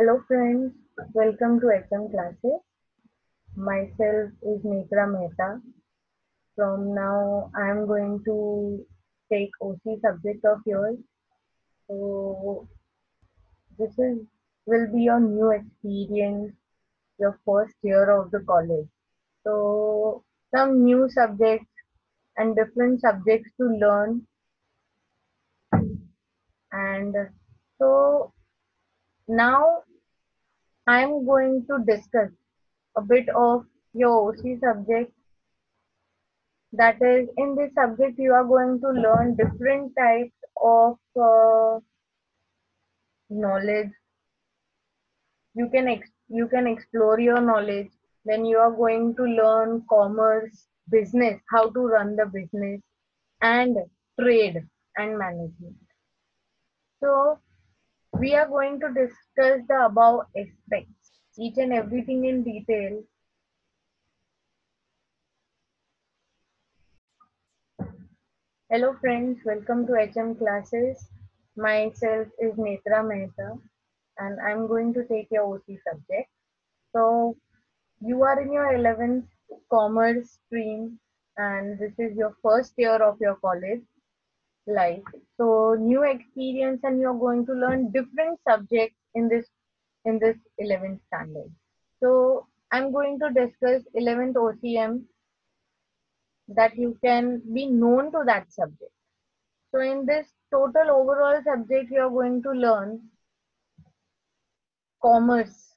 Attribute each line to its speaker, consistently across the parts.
Speaker 1: Hello friends, welcome to HM classes. Myself is Netra Mehta. From now I am going to take OC subject of yours. So this is will be your new experience, your first year of the college. So some new subjects and different subjects to learn, and so now I am going to discuss a bit of your OC subject. That is, in this subject, you are going to learn different types of knowledge. You can explore your knowledge. Then you are going to learn commerce, business, how to run the business, and trade and management. So we are going to discuss the above aspects, each and everything in detail. Hello friends, welcome to HM classes. Myself is Netra Mehta and I'm going to take your OC subject. So you are in your 11th commerce stream and this is your first year of your college life. So new experience and you're going to learn different subjects in this 11th standard. So I'm going to discuss 11th OCM that you can be known to that subject. So in this total overall subject, you are going to learn commerce,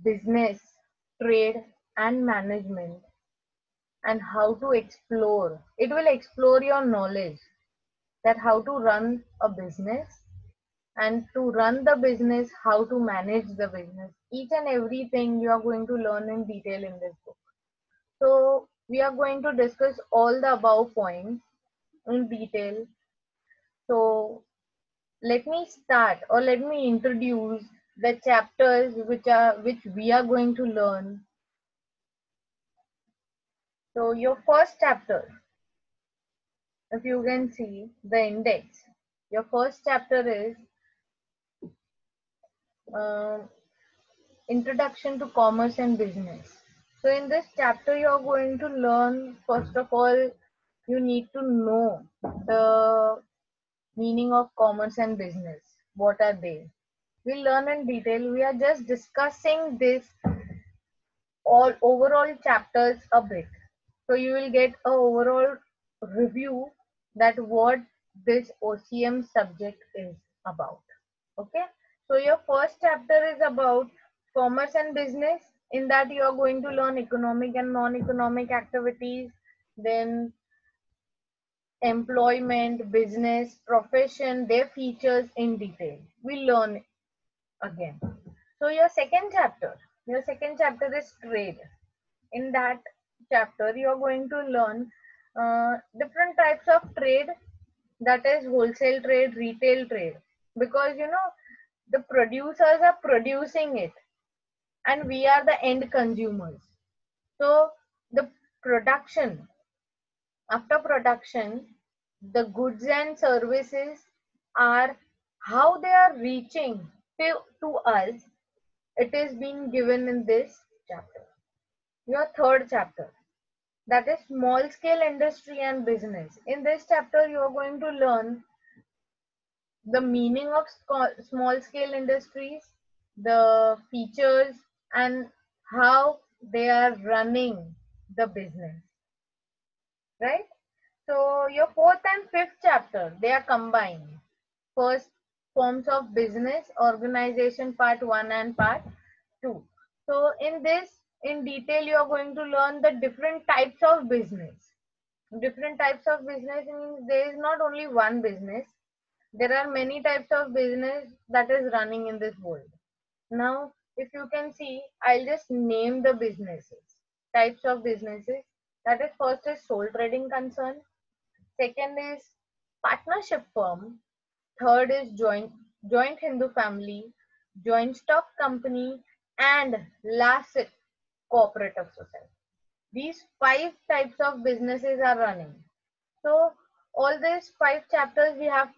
Speaker 1: business, trade, and management, and how to explore. It will explore your knowledge that how to run a business and to run the business, how to manage the business. Each and everything you are going to learn in detail in this book. So we are going to discuss all the above points in detail. So let me start or let me introduce the chapters which we are going to learn. So your first chapter, if you can see the index, your first chapter is um, Introduction to Commerce and Business. So in this chapter you are going to learn, first of all, you need to know the meaning of commerce and business. What are they? We'll learn in detail. We are just discussing this all overall chapters a bit. So you will get a overall review that what this OCM subject is about. Okay. So your first chapter is about commerce and business. In that you are going to learn economic and non-economic activities, then employment, business, profession, their features in detail. We learn again. So your second chapter is trade. In that chapter you are going to learn different types of trade, that is wholesale trade, retail trade, because you know the producers are producing it and we are the end consumers. So the production, after production, the goods and services are how they are reaching to us, it is being given in this chapter. Your third chapter, that is small scale industry and business. In this chapter you are going to learn the meaning of small scale industries, the features, and how they are running the business, right? So your fourth and fifth chapter, they are combined. First, forms of business organization, part 1 and part 2. So in this, in detail you are going to learn the different types of business. Different types of business means there is not only one business, there are many types of business that is running in this world. Now if you can see, I'll just name the businesses, types of businesses. That is, first is sole trading concern, second is partnership firm, third is joint Hindu family, joint stock company, and last is cooperative society. These five types of businesses are running. So all these five chapters we have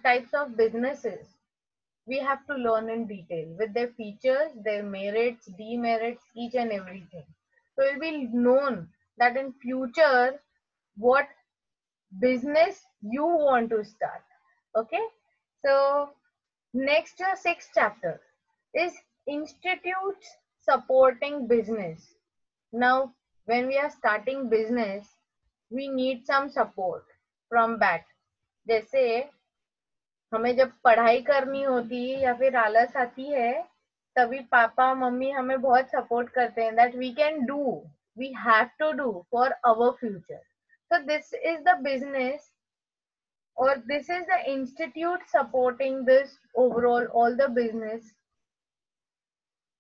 Speaker 1: types of businesses. we have to learn in detail with their features, their merits, demerits, each and everything. So it will be known that in future what business you want to start. Okay. So next, your sixth chapter is institutes supporting business. Now, when we are starting business, we need some support from back. जैसे हमें जब पढ़ाई करनी होती है या फिर आलस आती है, तभी पापा मम्मी हमें बहुत सपोर्ट करते हैं that we can do, we have to do for our future. So this is the business, or this is the institute supporting this overall all the business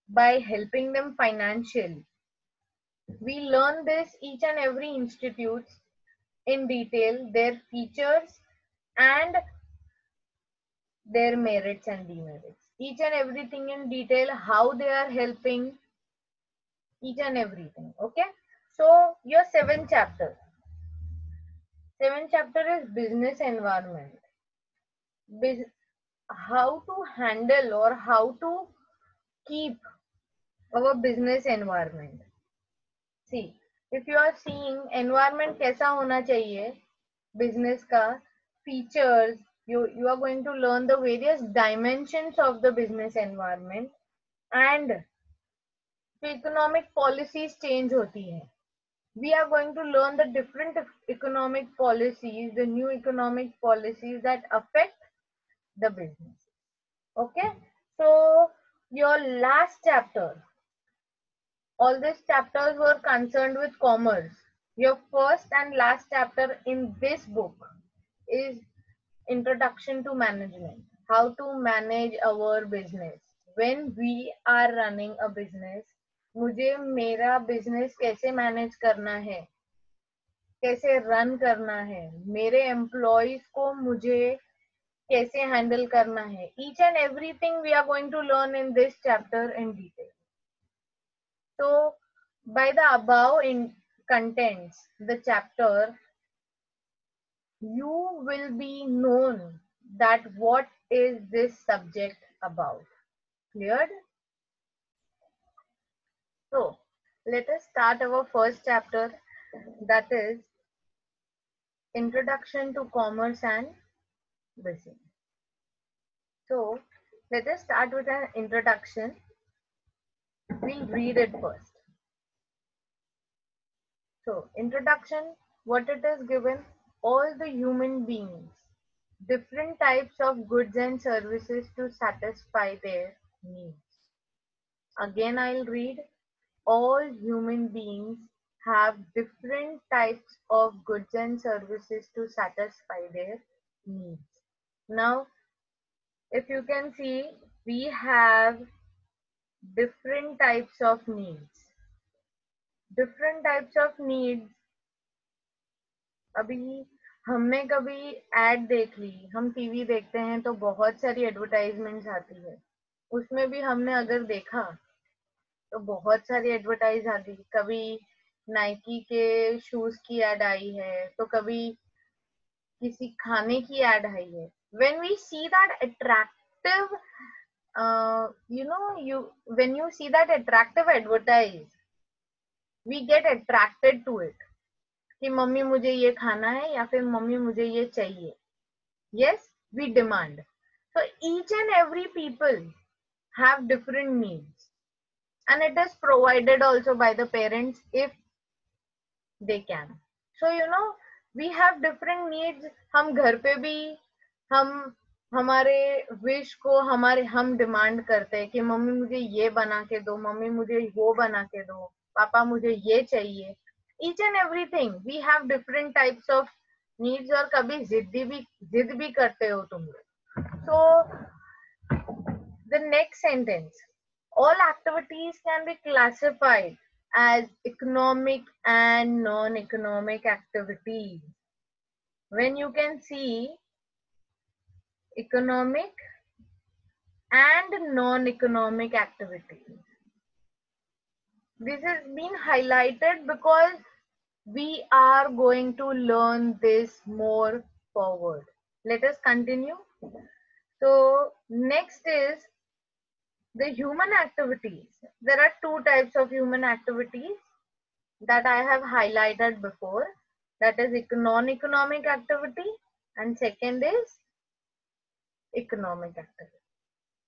Speaker 1: by helping them financially. We learn this each and every institute in detail, their features and their merits and demerits, each and everything in detail, how they are helping, each and everything. Okay. So your seventh chapter is business environment. How to handle or how to keep our business environment. See, if you are seeing environment कैसा होना चाहिए business का, features, you are going to learn the various dimensions of the business environment, and जो economic policies change होती है, we are going to learn the different economic policies, the new economic policies that affect the business. Okay. So your last chapter, all these chapters were concerned with commerce. Your first and last chapter in this book is Introduction to Management. How to manage our business. When we are running a business, मुझे मेरा business कैसे manage करना है, कैसे run करना है, मेरे employees को मुझे कैसे handle करना है. Each and everything we are going to learn in this chapter in detail. So, by the above in contents, the chapter, you will be known that what is this subject about. Cleared? So, let us start our first chapter, that is Introduction to Commerce and Business. So, let us start with an introduction. We'll read it first. So, introduction, what it is given, all the human beings, different types of goods and services to satisfy their needs. Again, I'll read, all human beings have different types of goods and services to satisfy their needs. Now, if you can see, we have different types of needs. Different types of needs. अभी हमने कभी add देख ली, हम TV देखते हैं तो बहुत सारी एडवर्टाइजमेंट्स आती है, उसमें भी हमने अगर देखा तो बहुत सारी एडवर्टाइज आती, कभी नाइकी के शूज की एड आई है, तो कभी किसी खाने की एड आई है. When we see that attractive when you see that attractive advertise, we get attracted to it कि मम्मी मुझे ये खाना है या फिर मम्मी मुझे ये चाहिए. Yes, we demand. So each and every people have different needs, and it is provided also by the parents if they can. So we have different needs. हम घर पे भी हम हमारे विश को हम डिमांड करते हैं कि मम्मी मुझे ये बना के दो, मम्मी मुझे वो बना के दो, पापा मुझे ये चाहिए. Each and everything we have different types of needs. और कभी जिद भी करते हो तुम लोग. So the next sentence, all activities can be classified as economic and non-economic activities. When you can see economic and non-economic activities, this has been highlighted because we are going to learn this more forward. Let us continue. So next is the human activities. There are two types of human activities that I have highlighted before. That is non-economic activity and second is economic activity.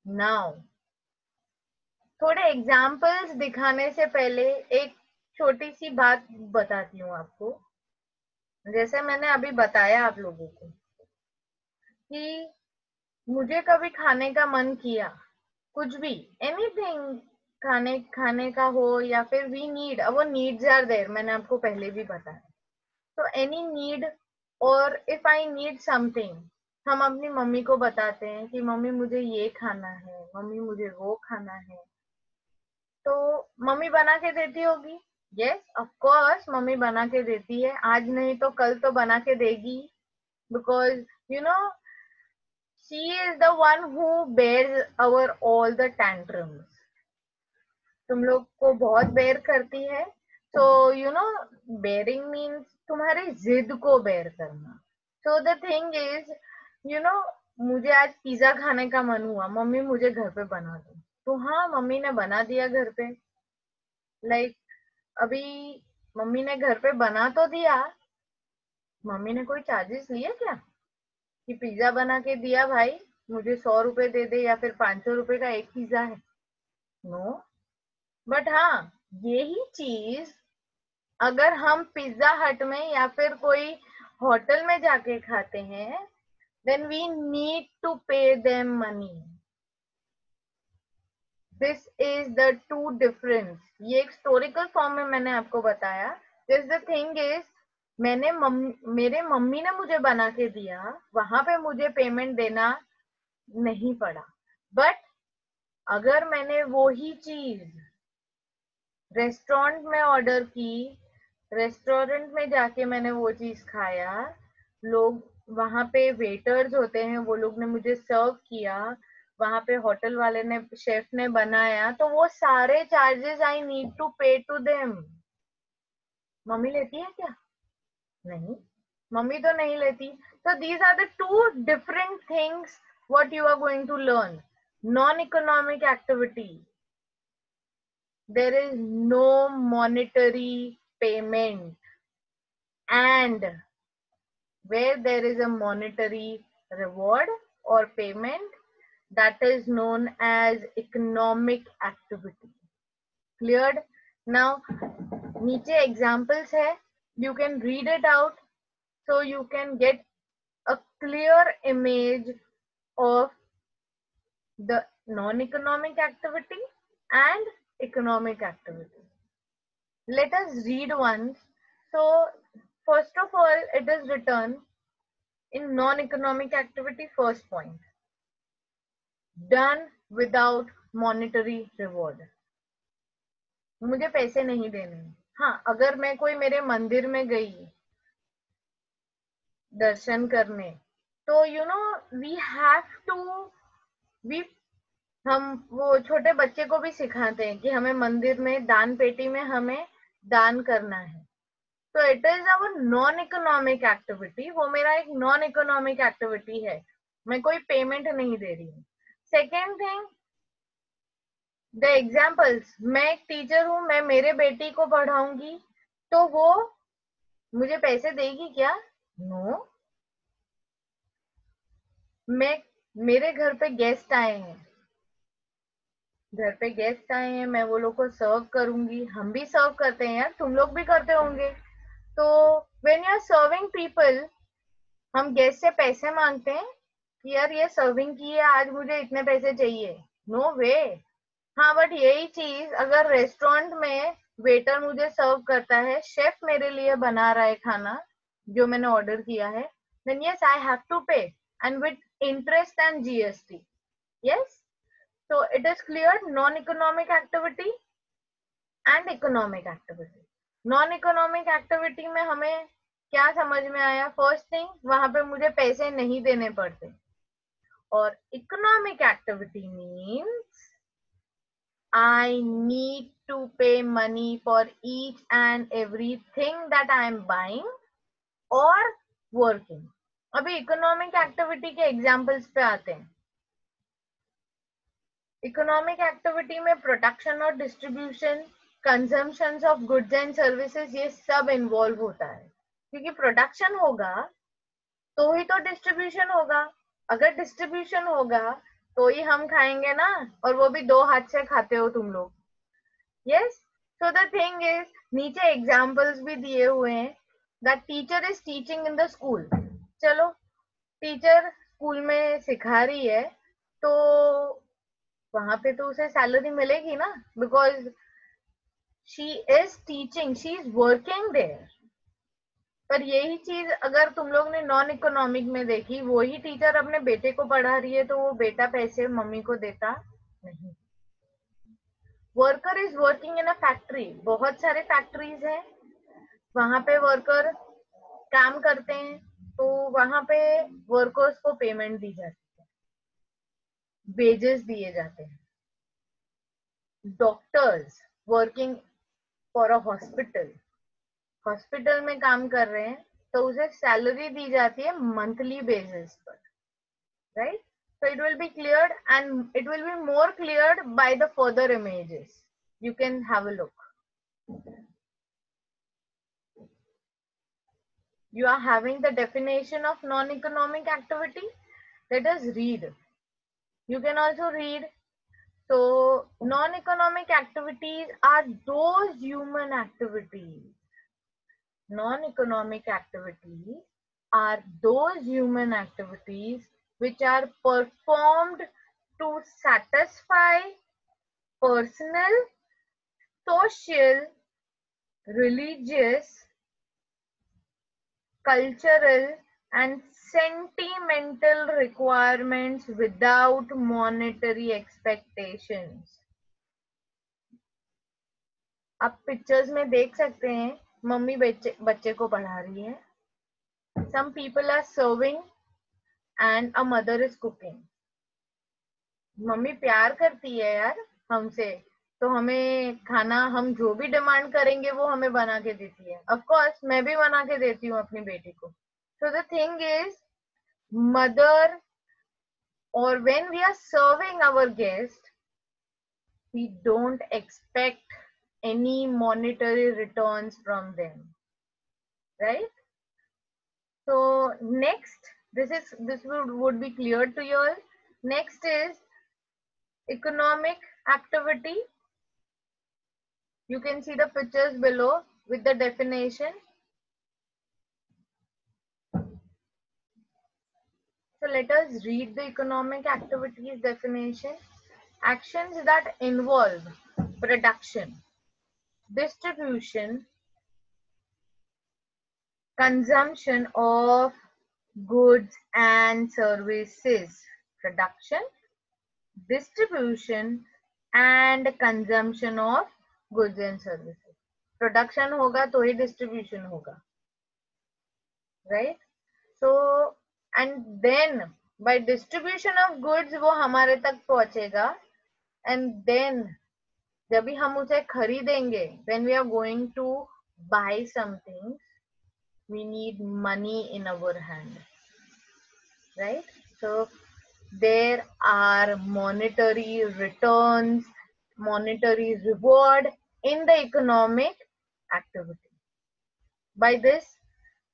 Speaker 1: Now, थोड़े examples दिखाने से पहले एक छोटी सी बात बताती हूँ आपको. जैसे मैंने अभी बताया आप लोगों को कि मुझे कभी खाने का मन किया, कुछ भी एनीथिंग खाने का हो या फिर वी नीड, वो नीड्स आर देयर, मैंने आपको पहले भी बताया. तो एनी नीड और इफ आई नीड समथिंग, हम अपनी मम्मी को बताते हैं कि मम्मी मुझे ये खाना है, मम्मी मुझे वो खाना है. तो मम्मी बना के देती होगी. यस ऑफ कोर्स मम्मी बना के देती है, आज नहीं तो कल तो बना के देगी. Because you know she is the one who bears our all the tantrums. तुम लोग को बहुत बेयर करती है. so you know bearing means तुम्हारी जिद को बेयर करना. so the thing is you know मुझे आज पिज्जा खाने का मन हुआ, मम्मी मुझे घर पे बना दो. तो हाँ, मम्मी ने बना दिया घर पे. लाइक अभी मम्मी ने घर पे बना तो दिया, मम्मी ने कोई चार्जेस लिए क्या कि पिज्जा बना के दिया भाई मुझे 100 रुपए दे दे या फिर 500 रुपए का एक पिज्जा है. नो. बट हाँ, यही चीज अगर हम पिज्जा हट में या फिर कोई होटल में जाके खाते हैं, then we need to pay them money. This is the two difference. ये एक हिस्टोरिकल फॉर्म में मैंने आपको बताया. दिस द थिंग इज मेरे मम्मी ने मुझे बना के दिया, वहां पे मुझे पेमेंट देना नहीं पड़ा. बट अगर मैंने वो ही चीज रेस्टोरेंट में ऑर्डर की, रेस्टोरेंट में जाके मैंने वो चीज खाया, लोग वहां पे वेटर्स होते हैं, वो लोग ने मुझे सर्व किया, वहां पे होटल वाले ने, शेफ ने बनाया, तो वो सारे चार्जेस आई नीड टू पे टू देम. मम्मी लेती है क्या? नहीं, मम्मी तो नहीं लेती. so these are the two different things what you are going to learn. Non-economic activity, there is no monetary payment, and where there is a monetary reward or payment, that is known as economic activity. Cleared? Now नीचे examples है, you can read it out so you can get a clear image of the non-economic activity and economic activity. Let us read once. So first of all, it is written in non-economic activity, first point, done without monetary reward. मुझे पैसे नहीं देने. हाँ, अगर मैं कोई मेरे मंदिर में गई दर्शन करने, तो you know we have to, we, हम वो छोटे बच्चे को भी सिखाते हैं कि हमें मंदिर में दान पेटी में हमें दान करना है. तो it is our non economic activity. वो मेरा एक नॉन इकोनॉमिक एक्टिविटी है, मैं कोई पेमेंट नहीं दे रही हूँ. Second thing, the examples. मैं एक टीचर हूँ, मैं मेरे बेटी को पढ़ाऊंगी, तो वो मुझे पैसे देगी क्या? नो. मेरे घर पे गेस्ट आए हैं, मैं वो लोग को सर्व करूंगी. हम भी सर्व करते हैं यार, तुम लोग भी करते होंगे. तो when you are serving people, हम गेस्ट से पैसे मांगते हैं कि यार ये सर्विंग की है, आज मुझे इतने पैसे चाहिए. नो वे. हाँ, बट यही चीज अगर रेस्टोरेंट में वेटर मुझे सर्व करता है, शेफ मेरे लिए बना रहा है खाना जो मैंने ऑर्डर किया है, then yes I have to pay, and with interest and GST. Yes. So it is clear, non-economic activity and economic activity. Non-economic activity में हमें क्या समझ में आया? फर्स्ट थिंग, वहां पे मुझे पैसे नहीं देने पड़ते. और economic activity means I need to pay money for each and everything that I am buying or working. अभी इकोनॉमिक एक्टिविटी के एग्जाम्पल्स पे आते हैं. इकोनॉमिक एक्टिविटी में प्रोडक्शन और distribution, consumption of goods and services, ये सब इन्वॉल्व होता है, क्योंकि प्रोडक्शन होगा तो ही तो डिस्ट्रीब्यूशन होगा, अगर डिस्ट्रीब्यूशन होगा तो ही हम खाएंगे ना, और वो भी 2 हाथ से खाते हो तुम लोग। Yes, so the thing is, नीचे एग्जाम्पल्स भी दिए हुए हैं, that teacher is teaching in the school. चलो, टीचर स्कूल में सिखा रही है तो वहां पे तो उसे सैलरी मिलेगी ना, because she is teaching, she is working there. पर यही चीज अगर तुम लोग ने नॉन इकोनॉमिक में देखी, वही टीचर अपने बेटे को पढ़ा रही है तो वो बेटा पैसे मम्मी को देता नहीं। Worker is working in a factory, बहुत सारे फैक्ट्रीज हैं, वहां पे वर्कर काम करते हैं, तो वहां पे वर्कर्स को पेमेंट दी जाती है, वेजेस दिए जाते हैं। Doctors working for a hospital, hospital में काम कर रहे हैं तो उसे सैलरी दी जाती है मंथली बेसिस पर, right? So it will be cleared, and it will be more cleared by the further images. You can have a look. You are having the definition of non-economic activity. Let us read. You can also read. So non-economic activities are those human activities. Non-economic activities are those human activities which are performed to satisfy personal, social, religious, cultural, and sentimental requirements without monetary expectations. आप pictures में देख सकते हैं, mummy बच्चे को पढ़ा रही है, some people are serving and a mother is cooking. Mummy प्यार करती है यार हमसे, तो हमें खाना, हम जो भी डिमांड करेंगे वो हमें बना के देती है। ऑफ कोर्स मैं भी बना के देती हूँ अपनी बेटी को। So the thing is, mother, और when we are serving our guest, we don't expect any monetary returns from them, right? So next, this would be clear to you all. Next is economic activity. You can see the pictures below with the definition. So let us read the economic activities definition. Actions that involve production, distribution, consumption of goods and services. Production, distribution and consumption of goods and services. Production होगा तो ही distribution होगा, right? So and then by distribution of goods वो हमारे तक पहुंचेगा, and then जब भी हम उसे खरीदेंगे, when we are going to buy something, we need money in our hand, right? So there are monetary returns, monetary reward in the economic activity. By this,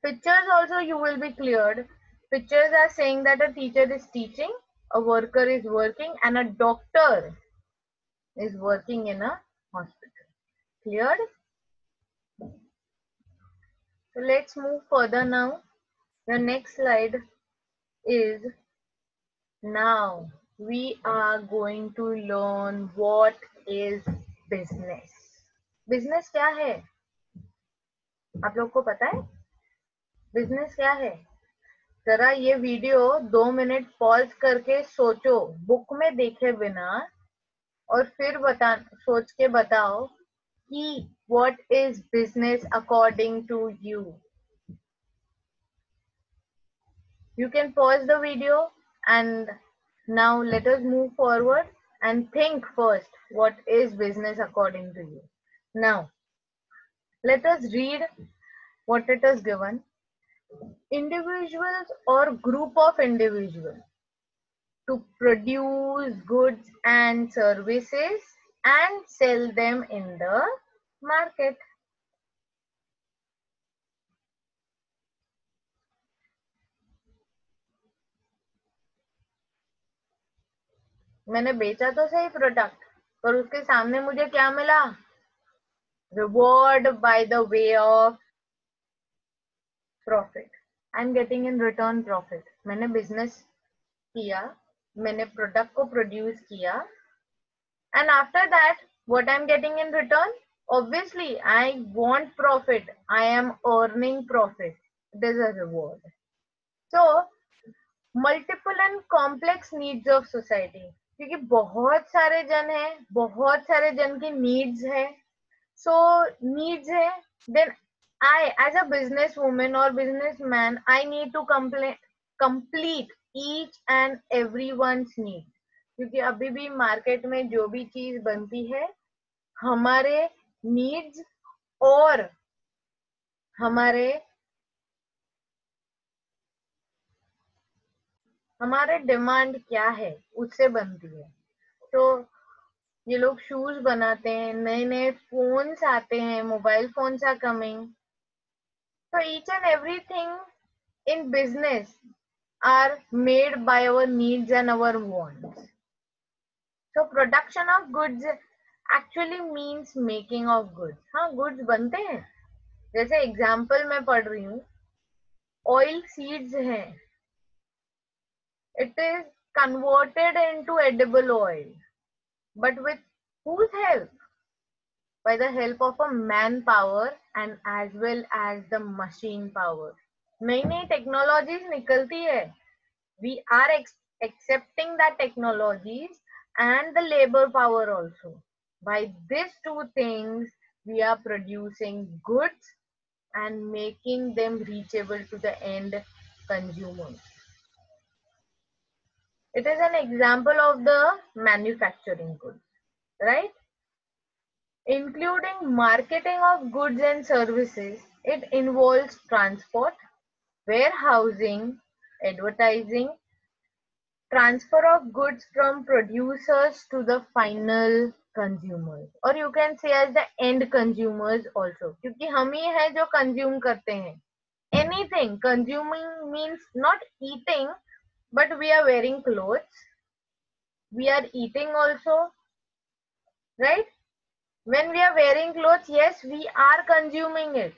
Speaker 1: pictures also you will be cleared. Pictures are saying that a teacher is teaching, a worker is working, and a doctor is working in a hospital. Cleared? So let's move further now. The next slide is, now we are going to learn what is business. Business क्या है? आप लोग को पता है business क्या है? जरा ये वीडियो 2 मिनट पॉज करके सोचो, बुक में देखे बिना, और फिर सोच के बताओ कि what is business according to you. You can pause the video, and now let us move forward and think first what is business according to you. Now let us read what it is given. Individuals or group of individuals. to produce goods and services and sell them in the market. मैंने बेचा तो सही product, पर उसके सामने मुझे क्या मिला? Reward by the way of profit. I am getting in return profit. मैंने बिजनेस किया, मैंने प्रोडक्ट को प्रोड्यूस किया, and after that what I'm getting in return? Obviously I want profit, I am earning profit. There's a reward. So multiple and complex needs of society, क्योंकि बहुत सारे जन हैं, बहुत सारे जन की नीड्स है. सो नीड्स है, then I as a business women और business man I need to complete each and every one's need. क्योंकि अभी भी मार्केट में जो भी चीज बनती है हमारे नीड्स और हमारे डिमांड क्या है उससे बनती है. तो ये लोग शूज बनाते हैं, नए नए फोन्स आते हैं, mobile phones are coming. So each and everything in business are made by our needs and our wants. So production of goods actually means making of goods. हाँ, goods बनते हैं. जैसे एग्जाम्पल मैं पढ़ रही हूँ, ऑयल सीड्स हैं, it is converted into edible oil, but with whose help? By the help of a manpower and as well as the machine power. नई नई टेक्नोलॉजीज निकलती है. We are accepting that technologies and the labor power also. By these two things, we are producing goods and making them reachable to the end consumers. It is an example of the manufacturing goods, right? Including marketing of goods and services, it involves transport, warehousing, advertising, transfer of goods from producers to the final consumers, or you can say as the end consumers also, क्योंकि हम ही है जो consume करते हैं. Anything consuming means not eating, but we are wearing clothes, we are eating also, right? When we are wearing clothes, yes, we are consuming it.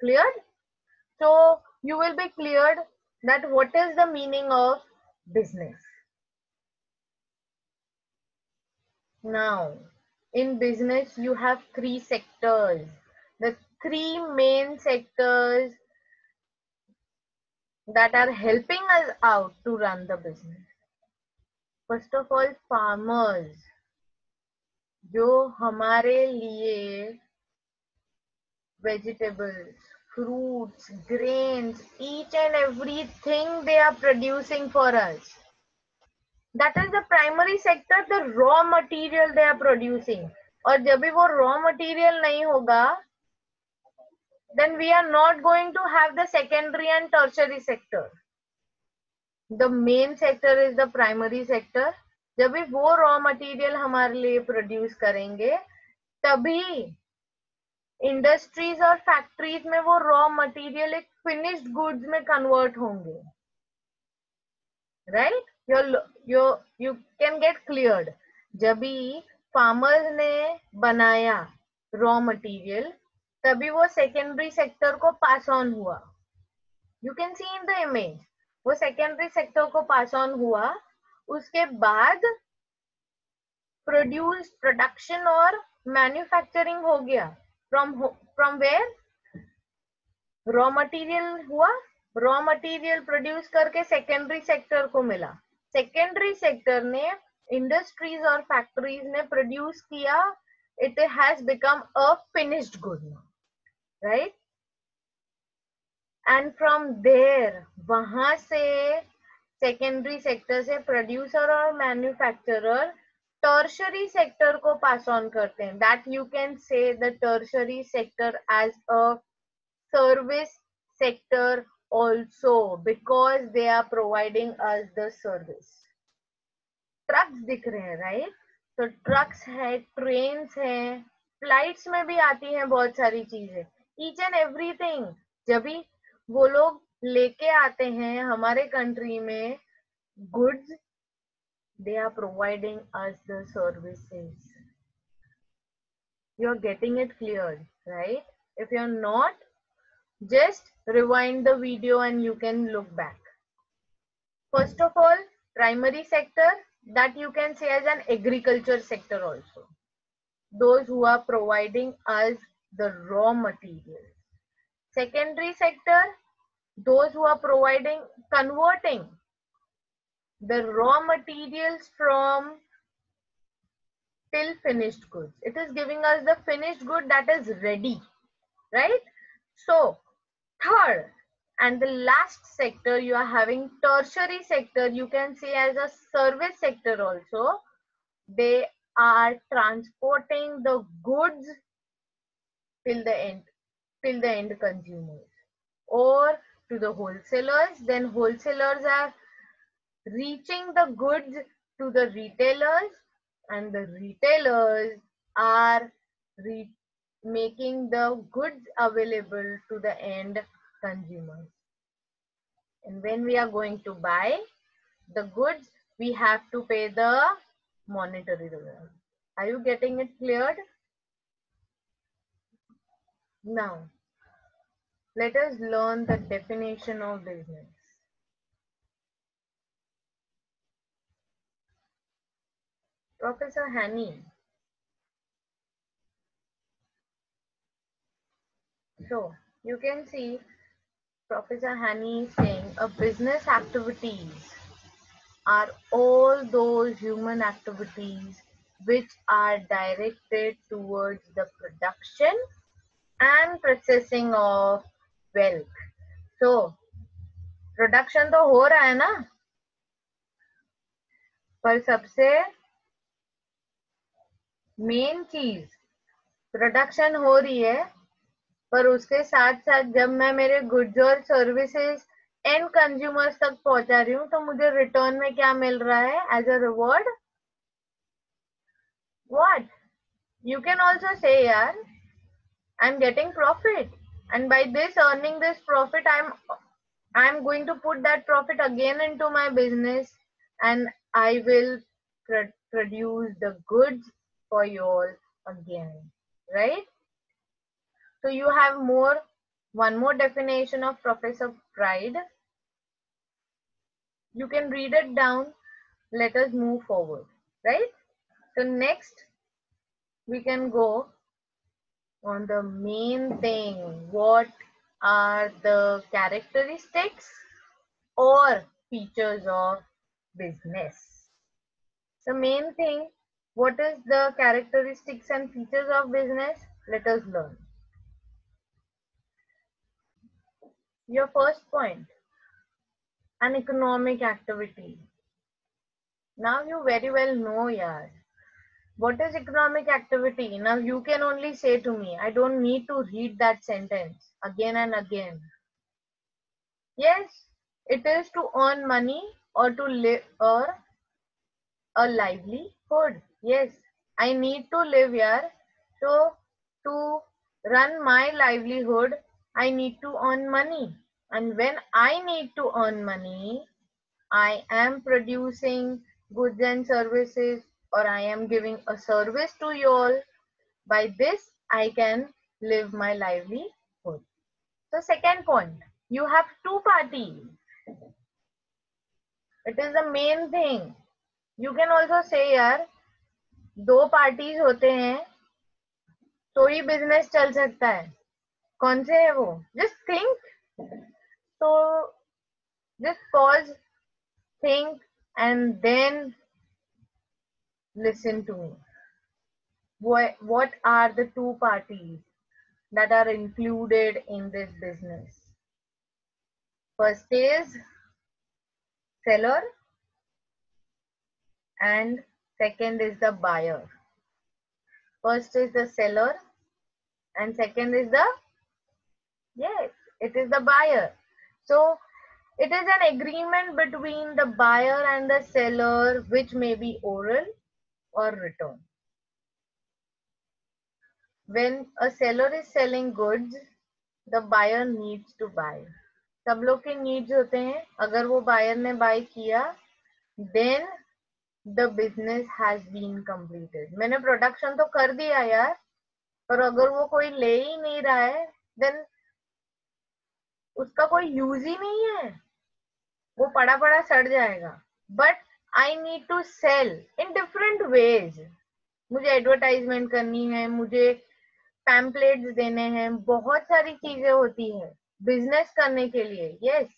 Speaker 1: Clear? So you will be cleared that what is the meaning of business. Now, in business, you have three sectors. The three main sectors that are helping us out to run the business. First of all, farmers, जो हमारे लिए vegetables, fruits, grains, each and everything they are producing for us. That is the primary sector, the raw material they are producing. और जब भी वो raw material नहीं होगा, then we are not going to have the secondary and tertiary sector. The main sector is the primary sector. जब भी वो raw material हमारे लिए produce करेंगे, तभी इंडस्ट्रीज और फैक्ट्रीज में वो रॉ मटेरियल एक फिनिश्ड गुड्स में कन्वर्ट होंगे. Right? You can get cleared. जब भी फार्मर्स ने बनाया रॉ मटेरियल, तभी वो सेकेंडरी सेक्टर को पास ऑन हुआ. You can see in the image, वो सेकेंडरी सेक्टर को पास ऑन हुआ. उसके बाद प्रोडक्शन और मैन्युफैक्चरिंग हो गया. From where? रॉ मटेरियल हुआ, रॉ मटेरियल प्रोड्यूस करके सेकेंडरी सेक्टर को मिला. सेकेंडरी सेक्टर ने, इंडस्ट्रीज और फैक्ट्रीज ने प्रोड्यूस किया. It has become a finished good, right? And from there, वहां से सेकेंडरी सेक्टर से प्रोड्यूसर और मैन्युफैक्चरर टर्शरी सेक्टर को पास ऑन करते हैं. That you can say the tertiary sector as a service sector also, because they are providing us the service. Trucks दिख रहे हैं, राइट? तो ट्रक्स है, ट्रेन्स है, फ्लाइट्स में भी आती हैं बहुत सारी चीजें, ईच एंड एवरीथिंग। जब भी वो लोग लेके आते हैं हमारे कंट्री में goods, they are providing us the services. You're getting it cleared, right? If you're not, just rewind the video and you can look back. First of all, primary sector, that you can say as an agriculture sector also. Those who are providing us the raw materials. Secondary sector, those who are converting the raw materials from till finished goods. It is giving us the finished good that is ready, right? So, third and the last sector, you are having tertiary sector, you can say as a service sector also. They are transporting the goods till the end consumers or to the wholesalers. Then wholesalers are reaching the goods to the retailers, and the retailers are making the goods available to the end consumers. And when we are going to buy the goods, we have to pay the monetary revenue. Are you getting it cleared? Now, let us learn the definition of business. Professor Hani. So, you can see Professor Hani is saying a business activities are all those human activities which are directed towards the production and processing of wealth. So, production तो हो रहा है ना, पर सबसे main चीज production हो रही है, पर उसके साथ साथ जब मैं मेरे गुड्स और सर्विसेज एंड कंज्यूमर्स तक पहुंचा रही हूँ, तो मुझे रिटर्न में क्या मिल रहा है as a reward? What? You can also say यार, I am getting profit, and by this earning this profit, I'm going to put that profit again into my business, and I will produce the goods for you all again, right? So you have one more definition of Professor Pride. You can read it down. Let us move forward, right? So next we can go on the main thing. What are the characteristics or features of business? The main thing, what is the characteristics and features of business? Let us learn. Your first point, an economic activity. Now you very well know, yaar, what is economic activity? Now you can only say to me, I don't need to read that sentence again and again. Yes, it is to earn money or to live or a livelihood. Yes, I need to live here. So to run my livelihood, I need to earn money. And when I need to earn money, I am producing goods and services, or I am giving a service to you all. By this, I can live my livelihood. So second point, you have two parties. It is the main thing. You can also say यार, दो parties होते हैं तो ही business चल सकता है. कौन से है वो? Just think. तो just pause, think, and then listen to me. What are the two parties that are included in this business? First is seller and second is the buyer. First is the seller and second is the, yes, it is the buyer. So It is an agreement between the buyer and the seller, which may be oral or written. When a seller is selling goods, the buyer needs to buy. सब लोग के needs होते हैं. अगर वो buyer ने bye किया, then the business has been completed. मैंने प्रोडक्शन तो कर दिया यार, पर अगर वो कोई ले ही नहीं रहा है, then उसका कोई यूज ही नहीं है, वो पड़ा पड़ा सड़ जाएगा. But I need to sell in different ways. मुझे एडवर्टाइजमेंट करनी है, मुझे पैम्पलेट्स देने हैं, बहुत सारी चीजें होती है बिजनेस करने के लिए. यस,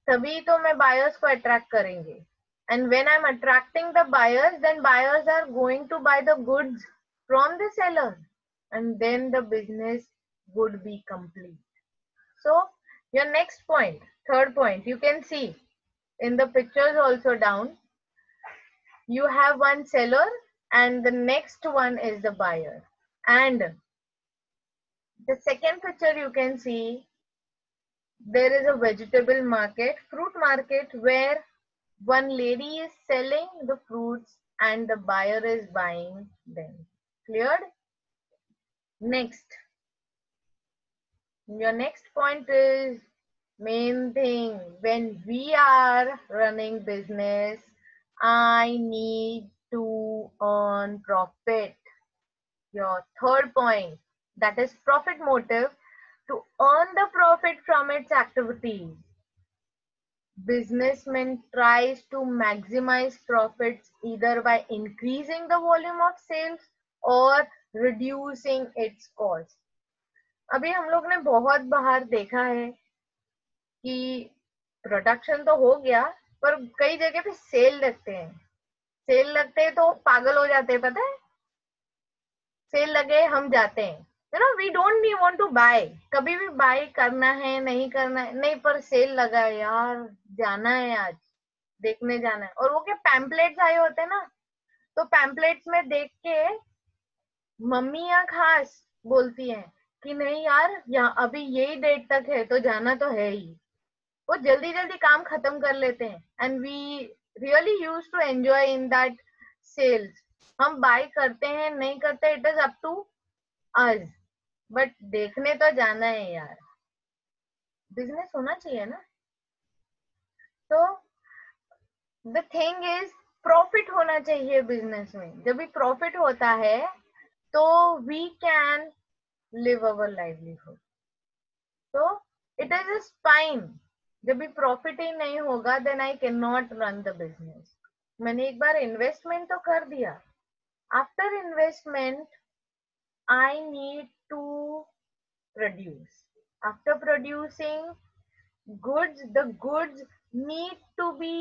Speaker 1: तभी तो मैं बायर्स को अट्रैक्ट करेंगे. And when I am attracting the buyers, then buyers are going to buy the goods from the seller, and then the business would be complete. So your next point, third point, you can see in the pictures also down, you have one seller and the next one is the buyer. And the second picture you can see, there is a vegetable market, fruit market, where one lady is selling the fruits and the buyer is buying them. Cleared? Next. Your next point is main thing. When we are running business, I need to earn profit. Your third point, that is profit motive, to earn the profit from its activities. Businessman tries to maximize profits either by increasing the volume of sales or reducing its cost. अभी हम लोग ने बहुत बाहर देखा है कि production तो हो गया, पर कई जगह पे सेल लगते हैं. सेल लगते हैं तो पागल हो जाते हैं, पता है. सेल लगे हम जाते हैं, you know, we don't need want to buy. कभी भी बाय करना है नहीं करना है, नहीं, पर सेल लगा है यार, जाना है आज, देखने जाना है. और वो क्या पैम्पलेट्स आए होते हैं ना, तो पैम्पलेट्स में देख के मम्मियां खास बोलती हैं कि नहीं यार, यहाँ अभी यही डेट तक है तो जाना तो है ही. वो जल्दी जल्दी काम खत्म कर लेते हैं. And we really use to enjoy in that sales. हम बाय करते हैं नहीं करते, it is up to us, but देखने तो जाना है यार. बिजनेस होना चाहिए ना. तो द थिंग इज, प्रॉफिट होना चाहिए बिजनेस में. जब भी प्रॉफिट होता है तो we can live our livelihood. So it is a spine. जब भी प्रॉफिट ही नहीं होगा, then I cannot run the business. मैंने एक बार इन्वेस्टमेंट तो कर दिया. After investment I need to produce. After producing goods, the goods need to be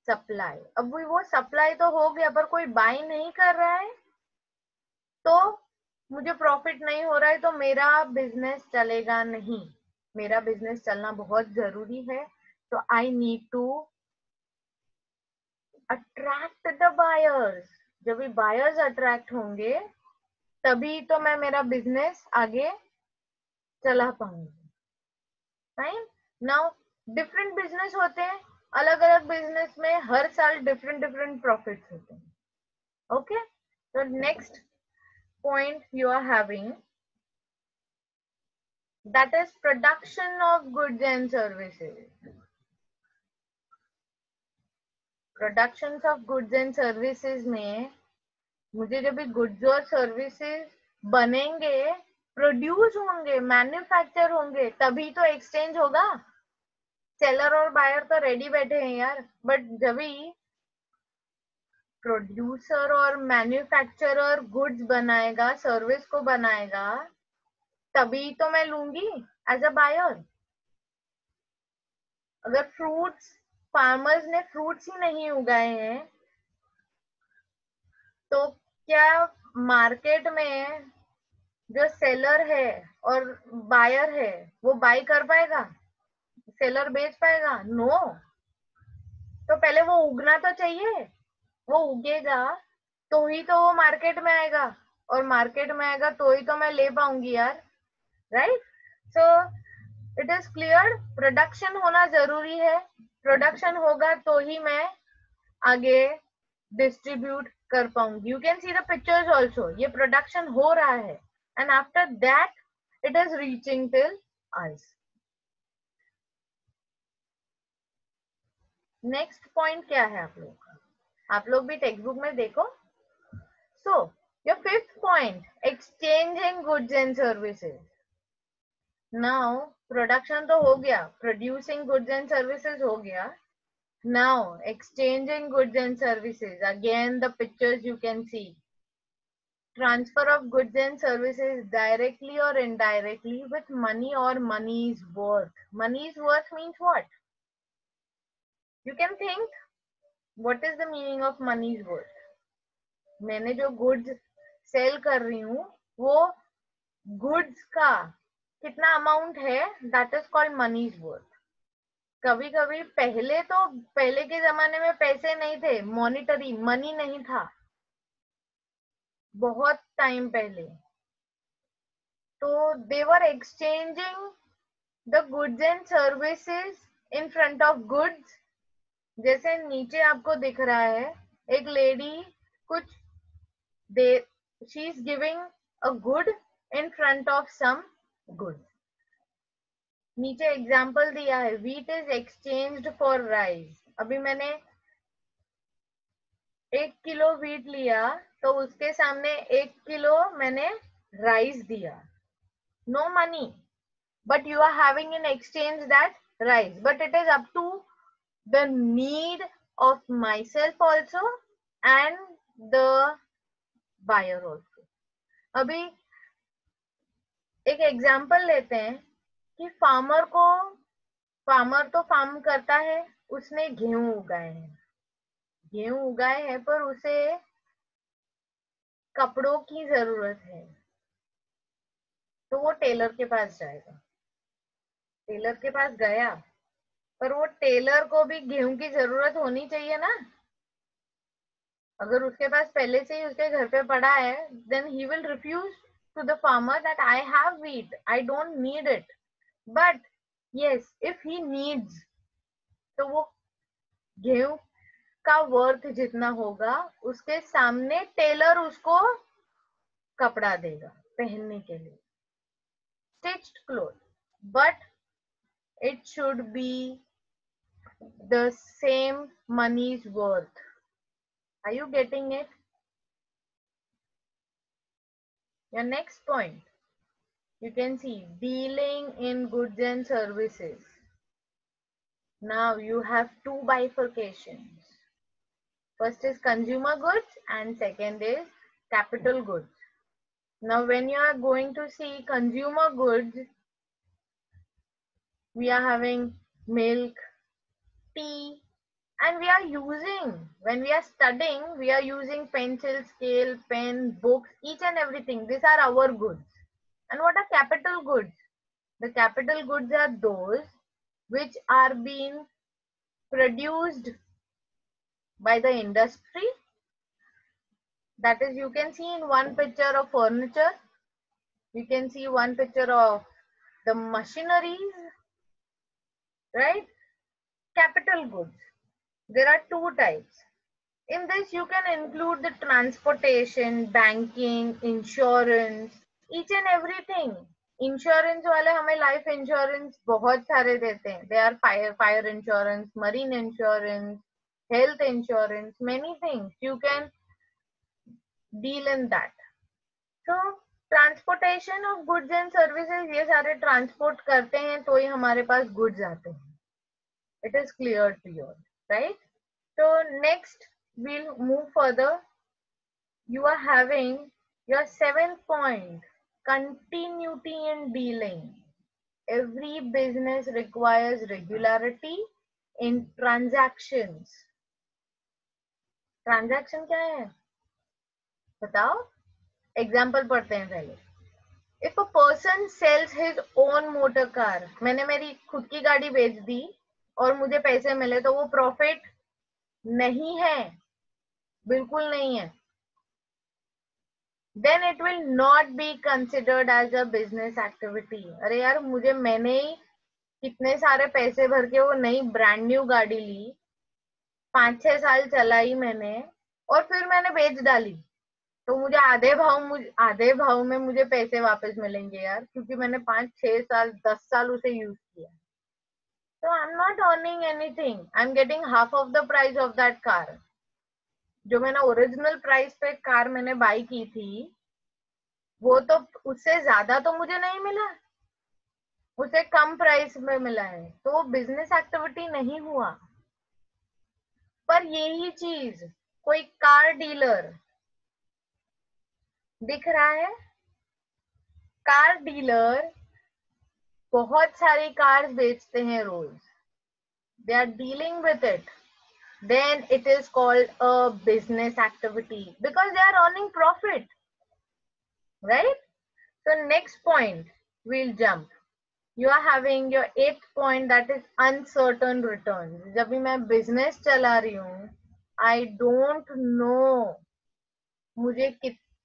Speaker 1: supply. अब वो सप्लाई तो हो गया, पर कोई बाय नहीं कर रहा है, तो मुझे प्रॉफिट नहीं हो रहा है, तो मेरा बिजनेस चलेगा नहीं. मेरा बिजनेस चलना बहुत जरूरी है. तो I need to attract the buyers. जब भी बायर्स अट्रैक्ट होंगे, तभी तो मैं मेरा बिजनेस आगे चला पाऊंगी. राइट? नाउ डिफरेंट बिजनेस होते हैं, अलग अलग बिजनेस में हर साल डिफरेंट डिफरेंट प्रॉफिट्स होते हैं. ओके, तो next point you are having, that is production of goods and services. Productions of goods and services में मुझे जब भी गुड्स और सर्विसेज बनेंगे, प्रोड्यूस होंगे, मैन्युफैक्चर होंगे, तभी तो एक्सचेंज होगा. सेलर और बायर तो रेडी बैठे हैं यार, बट जब भी प्रोड्यूसर और मैन्युफैक्चरर गुड्स बनाएगा, सर्विस को बनाएगा, तभी तो मैं लूंगी एज अ बायर. अगर फ्रूट्स, फार्मर्स ने फ्रूट्स ही नहीं उगाए हैं, तो क्या मार्केट में जो सेलर है और बायर है वो बाय कर पाएगा? सेलर बेच पाएगा? नो. तो पहले वो उगना तो चाहिए. वो उगेगा तो ही तो वो मार्केट में आएगा, और मार्केट में आएगा तो ही तो मैं ले पाऊंगी यार. Right? So it is clear? Production होना जरूरी है, प्रोडक्शन होगा तो ही मैं आगे डिस्ट्रीब्यूट कर पाऊंगी. You can see the pictures also. ये प्रोडक्शन हो रहा है and after that it is reaching till us. Next point क्या है आप लोग का? आप लोग भी टेक्स्ट बुक में देखो. So your fifth point, exchanging goods and services. Now production तो हो गया, प्रोड्यूसिंग गुड्स एंड सर्विसेज हो गया. Now, exchanging goods and services. Again, the pictures you can see. Transfer of goods and services directly or indirectly with money or money's worth. Money's worth means what? You can think, what is the meaning of money's worth? मैंने जो goods sell कर रही हूँ, वो goods का कितना amount है, that is called money's worth. कभी कभी पहले के जमाने में पैसे नहीं थे, मॉनिटरी मनी नहीं था, बहुत टाइम पहले. तो they were exchanging the goods and services in front of goods. जैसे नीचे आपको दिख रहा है एक लेडी कुछ दे, she is giving a good in front of some goods. नीचे एग्जाम्पल दिया है, wheat is exchanged for rice. अभी मैंने 1 किलो व्हीट लिया तो उसके सामने 1 किलो मैंने राइस दिया. No money, but you are having in exchange that rice, but it is up to the need of myself also and the buyer also. अभी एक एग्जांपल लेते हैं कि फार्मर तो फार्म करता है, उसने गेहूं उगाए हैं पर उसे कपड़ों की जरूरत है, तो वो टेलर के पास जाएगा. टेलर के पास गया, पर वो टेलर को भी गेहूं की जरूरत होनी चाहिए ना. अगर उसके पास पहले से ही उसके घर पे पड़ा है, then he will refuse to the farmer that I have wheat, I don't need it. But yes, if he needs, तो वो गेहूं का वर्थ जितना होगा उसके सामने टेलर उसको कपड़ा देगा पहनने के लिए, stitched cloth, but it should be the same money's worth. Are you getting it? Your next point, you can see dealing in goods and services. Now you have two bifurcations. First is consumer goods and second is capital goods. Now when you are going to see consumer goods, we are having milk, tea, and we are using, when we are studying, we are using pencil, scale, pen, books, each and everything. These are our goods. And what are capital goods? The capital goods are those which are being produced by the industry. That is, you can see in one picture of furniture, you can see one picture of the machineries, right? Capital goods. There are two types. In this, you can include the transportation, banking, insurance, each and everything. Insurance वाले हमें life insurance बहुत सारे देते हैं. They are fire insurance, marine insurance, health insurance, many things you can deal in that. So transportation of goods and services, ये सारे transport करते हैं तो ही हमारे पास गुड्स आते हैं. It is clear to your, right? So next we'll move further. You are having your 7th point, continuity in dealing. Every business requires regularity in transactions. Transaction क्या है बताओ? एग्जाम्पल पढ़ते हैं पहले. If a person sells his own motor car, मैंने मेरी खुद की गाड़ी बेच दी और मुझे पैसे मिले, तो वो प्रॉफिट नहीं है, बिल्कुल नहीं है. Then it will not be considered as a business activity. अरे यार, मैंने ही कितने सारे पैसे भर के वो नई ब्रांड न्यू गाड़ी ली, 5-6 साल चलाई मैंने, और फिर मैंने बेच डाली, तो मुझे आधे भाव में मुझे पैसे वापस मिलेंगे यार, क्योंकि मैंने 5-6 साल 10 साल उसे यूज किया। तो I am not earning anything, I am getting half of the price of that car. जो मैंने ओरिजिनल प्राइस पे कार मैंने बाई की थी, वो तो उससे ज्यादा तो मुझे नहीं मिला, उसे कम प्राइस में मिला है, तो वो बिजनेस एक्टिविटी नहीं हुआ। पर यही चीज कोई कार डीलर दिख रहा है, कार डीलर बहुत सारी कार्स बेचते हैं रोज, they are dealing with it, then it is called a business activity because they are earning profit, right? So next point we'll jump. You are having your 8th point, that is uncertain returns. जब भी मैं business चला रही हूँ, I don't know मुझे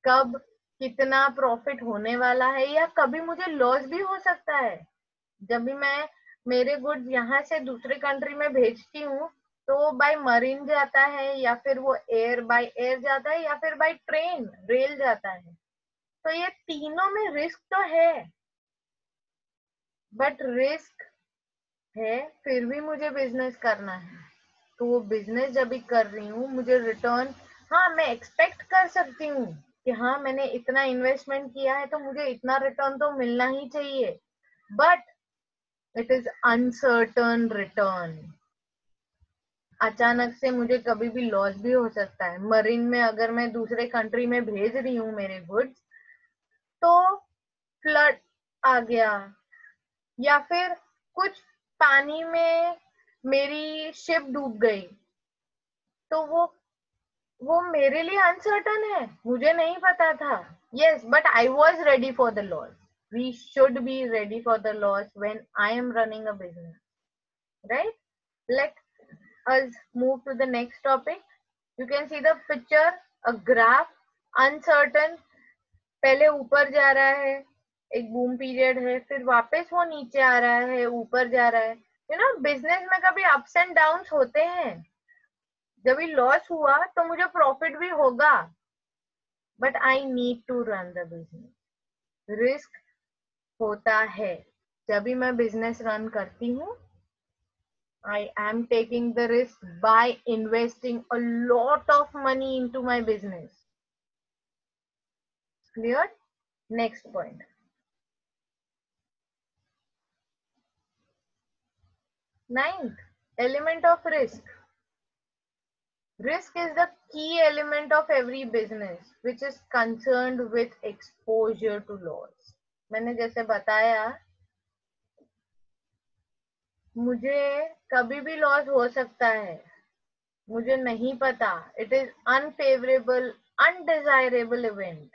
Speaker 1: कब कितना profit होने वाला है, या कभी मुझे लॉस भी हो सकता है। जब भी मैं मेरे गुड्स यहाँ से दूसरे कंट्री में भेजती हूँ, तो वो बाय मरीन जाता है, या फिर वो बाय एयर जाता है, या फिर बाय ट्रेन रेल जाता है। तो ये तीनों में रिस्क तो है, बट रिस्क है फिर भी मुझे बिजनेस करना है। तो वो बिजनेस जब भी कर रही हूँ, मुझे रिटर्न, हाँ मैं एक्सपेक्ट कर सकती हूँ कि हाँ मैंने इतना इन्वेस्टमेंट किया है तो मुझे इतना रिटर्न तो मिलना ही चाहिए, but it is uncertain return. अचानक से मुझे कभी भी लॉस भी हो सकता है। मरीन में अगर मैं दूसरे कंट्री में भेज रही हूँ मेरे गुड्स, तो फ्लड आ गया, या फिर कुछ पानी में मेरी शिप डूब गई, तो वो मेरे लिए अनसर्टन है, मुझे नहीं पता था। Yes, but I was ready for the loss. We should be ready for the loss when I am running a business, right? Let us move to the next topic. You can see the picture, a graph, uncertain, पहले ऊपर जा रहा है, एक boom period है, फिर वापस वो नीचे आ रहा है, ऊपर जा रहा है। यू नो, बिजनेस में कभी अप्स एंड डाउन्स होते हैं। जब भी लॉस हुआ तो मुझे प्रॉफिट भी होगा, but I need to run the business. Risk होता है जब भी मैं बिजनेस रन करती हूँ। I am taking the risk by investing a lot of money into my business. Clear? Next point. Ninth, element of risk. Risk is the key element of every business which is concerned with exposure to loss. मैंने जैसे बताया, मुझे कभी भी loss हो सकता है, मुझे नहीं पता। It is unfavourable, undesirable event.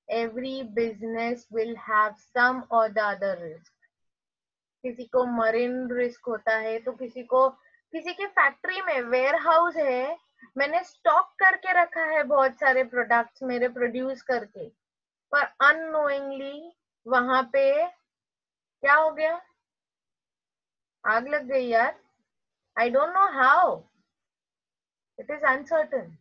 Speaker 1: Every business will have some or the other risk. किसी को मरीन रिस्क होता है, तो किसी के फैक्ट्री में वेयर हाउस है, मैंने स्टॉक करके रखा है बहुत सारे प्रोडक्ट्स मेरे प्रोड्यूस करके, पर अननोइंगली वहां पे क्या हो गया, आग लग गई यार। I don't know how, it is uncertain.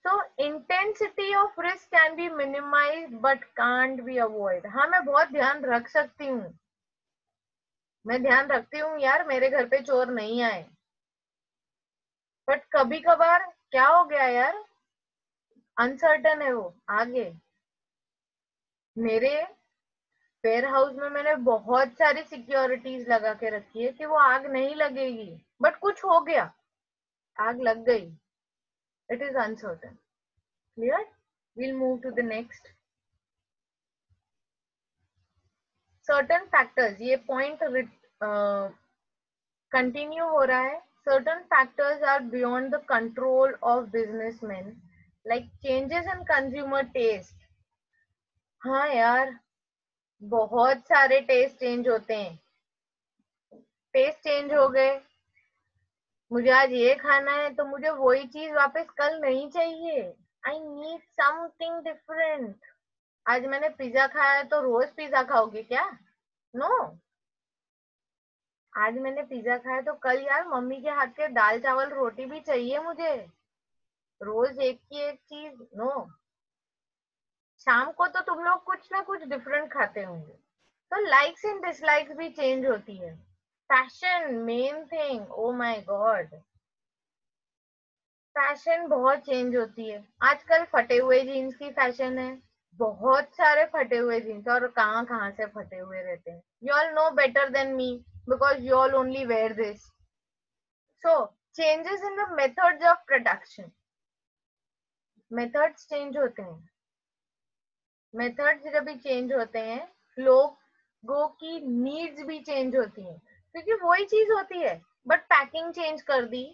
Speaker 1: So intensity of risk can be minimized but can't be avoided. हाँ, मैं बहुत ध्यान रख सकती हूँ, मैं ध्यान रखती हूँ यार मेरे घर पे चोर नहीं आए, बट कभी कभार क्या हो गया यार, अनसर्टन है वो आगे। मेरे वेयर हाउस में मैंने बहुत सारी सिक्योरिटीज लगा के रखी है कि वो आग नहीं लगेगी, बट कुछ हो गया, आग लग गई, it is uncertain. Clear? we'll move to the next. Certain factors, ये पॉइंट कंटिन्यू हो रहा है. Certain factors are beyond the control of businessman, like changes in consumer taste. हाँ यार, बहुत सारे टेस्ट चेंज होते हैं. टेस्ट चेंज हो गए, मुझे आज ये खाना है तो मुझे वही चीज वापस कल नहीं चाहिए. I need something different. आज मैंने पिज्जा खाया है तो रोज पिज्जा खाओगे क्या? नो. आज मैंने पिज्जा खाया तो कल यार मम्मी के हाथ के दाल चावल रोटी भी चाहिए मुझे, रोज एक की एक चीज नो। शाम को तो तुम लोग कुछ ना कुछ डिफरेंट खाते होंगे, तो लाइक्स एंड डिसलाइक्स भी चेंज होती है। Fashion main thing, oh my God, fashion बहुत चेंज होती है। आजकल फटे हुए जीन्स की फैशन है, बहुत सारे फटे हुए जीन्स, और कहाँ कहाँ से फटे हुए रहते हैं। You all know better than me because you all only wear this. So changes in the methods of production, methods change होते हैं। मेथड्स जब भी चेंज होते हैं, लोगों की नीड्स भी चेंज होती हैं, क्योंकि वही चीज होती है बट पैकिंग चेंज कर दी,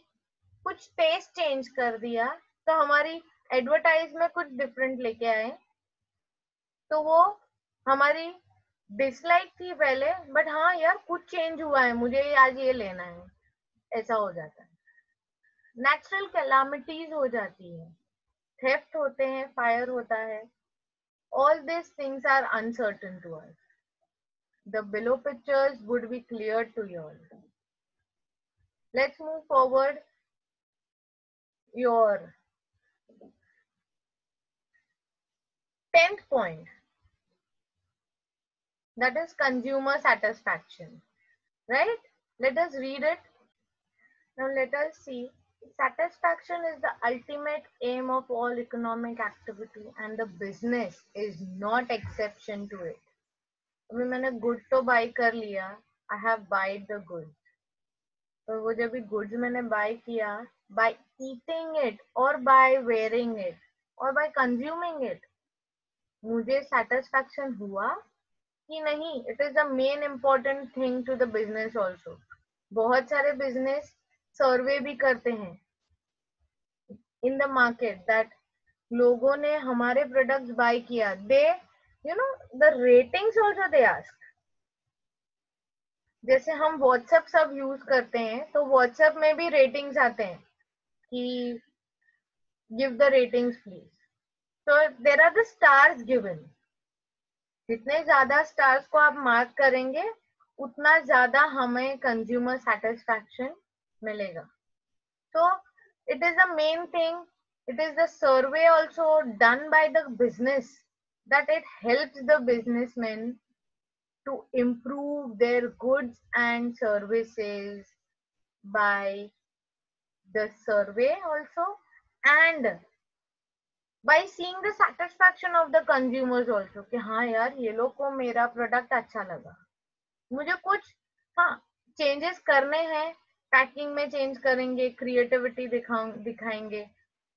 Speaker 1: कुछ टेस्ट चेंज कर दिया, तो हमारी एडवर्टाइज में कुछ डिफरेंट लेके आए, तो वो हमारी डिसलाइक थी पहले, बट हाँ यार कुछ चेंज हुआ है, मुझे आज ये लेना है, ऐसा हो जाता है। नेचुरल कैलामिटीज हो जाती है, थेफ्ट होते हैं, फायर होता है, all these things are uncertain to us. The below pictures would be clear to you all. Let's move forward. Your 10th point, that is consumer satisfaction, right? Let us read it. Now let us see. Satisfaction is the ultimate aim of all economic activity and the business is not exception to it. अभी मैंने good तो buy कर लिया, I have buyed the good, तो वो जब भी goods मैंने बाय किया, बाय ईटिंग इट और बाय वेयरिंग इट और बाय कंज्यूमिंग इट, मुझे सेटिस्फैक्शन हुआ कि नहीं, it is the main important thing to the business also. बहुत सारे बिजनेस सर्वे भी करते हैं इन द मार्केट दैट लोगों ने हमारे प्रोडक्ट्स बाय किया, they you know the ratings also they ask. जैसे हम व्हाट्सएप सब यूज करते हैं, तो व्हाट्सएप में भी रेटिंग्स आते हैं कि गिव द रेटिंग्स प्लीज, तो there are the stars given. जितने ज्यादा स्टार्स को आप मार्क करेंगे, उतना ज्यादा हमें कंज्यूमर सेटिस्फैक्शन मिलेगा। तो it is the main thing, it is the survey also done by the business that it helps the businessmen to improve their goods and services by the survey also, and by seeing the satisfaction of the consumers also कि हाँ यार ये लोग को मेरा product अच्छा लगा। मुझे कुछ हाँ चेंजेस करने हैं, पैकिंग में चेंज करेंगे, क्रिएटिविटी दिखाएंगे,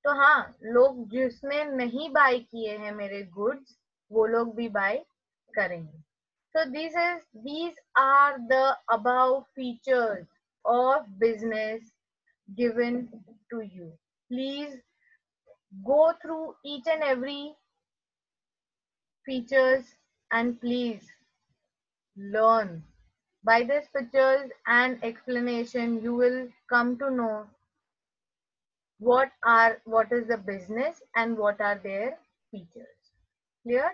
Speaker 1: तो हाँ लोग जिसने नहीं बाय किए हैं मेरे गुड्स, वो लोग भी बाय करेंगे। So these are the above features of business given to you. Please go through each and every features and please learn. By these pictures and explanation, you will come to know what is the business and what are their features. Clear?